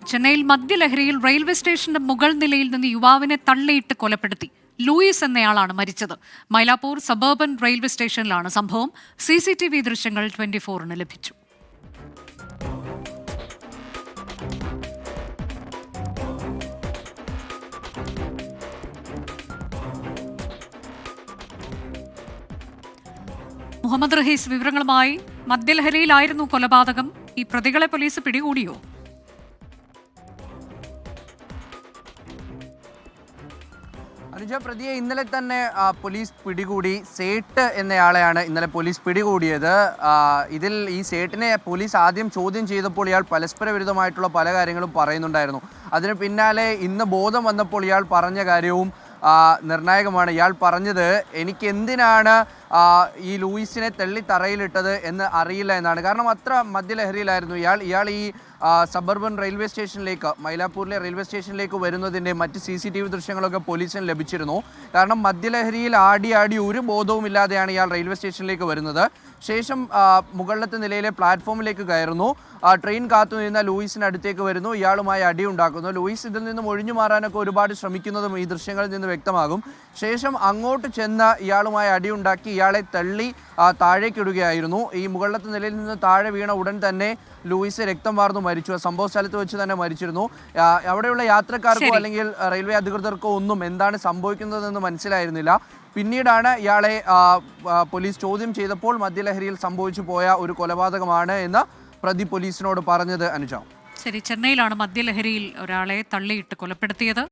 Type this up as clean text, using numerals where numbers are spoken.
ചെന്നൈയിൽ മദ്യലഹരിയിൽ റെയിൽവേ സ്റ്റേഷന്റെ മുകൾ നിലയിൽ നിന്ന് യുവാവിനെ തള്ളിയിട്ട് കൊലപ്പെടുത്തി. ലൂയിസ് എന്നയാളാണ് മരിച്ചത്. മൈലാപ്പൂർ സബർബൻ റെയിൽവേ സ്റ്റേഷനിലാണ് സംഭവം. CCTV ദൃശ്യങ്ങൾ 24-ന് ലഭിച്ചു. മുഹമ്മദ് റഹീസ് വിവരങ്ങളുമായി. മദ്യലഹരിയിലായിരുന്നു കൊലപാതകം. ഈ പ്രതികളെ പോലീസ് പിടികൂടിയോ? അനുജ, പ്രതിയെ ഇന്നലെ തന്നെ പോലീസ് പിടികൂടി. സേട്ട് എന്നയാളെയാണ് ഇന്നലെ പോലീസ് പിടികൂടിയത്. ഇതിൽ ഈ സേട്ടിനെ പോലീസ് ആദ്യം ചോദ്യം ചെയ്തപ്പോൾ ഇയാൾ പരസ്പര വിരുദ്ധമായിട്ടുള്ള പല കാര്യങ്ങളും പറയുന്നുണ്ടായിരുന്നു. അതിന് പിന്നാലെ ഇന്ന് ബോധം വന്നപ്പോൾ ഇയാൾ പറഞ്ഞ കാര്യവും നിർണായകമാണ്. ഇയാൾ പറഞ്ഞത്, എനിക്ക് എന്തിനാണ് ഈ ലൂയിസിനെ തള്ളി തറയിലിട്ടത് എന്ന് അറിയില്ല എന്നാണ്. കാരണം അത്ര മദ്യലഹരിയിലായിരുന്നു ഇയാൾ ഈ സബർബൻ റെയിൽവേ സ്റ്റേഷനിലേക്ക്, മൈലാപ്പൂരിലെ റെയിൽവേ സ്റ്റേഷനിലേക്ക് വരുന്നതിൻ്റെ മറ്റ് CCTV ദൃശ്യങ്ങളൊക്കെ പോലീസിന് ലഭിച്ചിരുന്നു. കാരണം മദ്യലഹരിയിൽ ആടി ഒരു ബോധവുമില്ലാതെയാണ് ഇയാൾ റെയിൽവേ സ്റ്റേഷനിലേക്ക് വരുന്നത്. ശേഷം മുകളിലത്തെ നിലയിലെ പ്ലാറ്റ്ഫോമിലേക്ക് കയറുന്നു. ട്രെയിൻ കാത്തുനിന്ന ലൂയിസിന് അടുത്തേക്ക് വരുന്നു. ഇയാളുമായി അടിയുണ്ടാക്കുന്നു. ലൂയിസ് ഇതിൽ നിന്നും ഒഴിഞ്ഞു മാറാനൊക്കെ ഒരുപാട് ശ്രമിക്കുന്നതും ഈ ദൃശ്യങ്ങളിൽ നിന്ന് വ്യക്തമാകും. ശേഷം അങ്ങോട്ട് ചെന്ന് ഇയാളുമായി അടിയുണ്ടാക്കി ഇയാളെ തള്ളി താഴേക്കിടുകയായിരുന്നു. ഈ മുകളിലത്തെ നിലയിൽ നിന്ന് താഴെ വീണ ഉടൻ തന്നെ ലൂയിസ് രക്തം വാർന്നു മരിച്ചു. സംഭവ സ്ഥലത്ത് വെച്ച് തന്നെ മരിച്ചിരുന്നു. അവിടെയുള്ള യാത്രക്കാർക്കോ അല്ലെങ്കിൽ റെയിൽവേ അധികൃതർക്കോ ഒന്നും എന്താണ് സംഭവിക്കുന്നതെന്ന് മനസ്സിലായിരുന്നില്ല. പിന്നീടാണ് ഇയാളെ പോലീസ് ചോദ്യം ചെയ്തപ്പോൾ മദ്യലഹരിയിൽ സംഭവിച്ചു പോയ ഒരു കൊലപാതകമാണ് എന്ന് പ്രതി പോലീസിനോട് പറഞ്ഞത്. അനുജ, ശരി, ചെന്നൈയിലാണ് മദ്യലഹരിയിൽ ഒരാളെ തള്ളിയിട്ട് കൊലപ്പെടുത്തിയത്.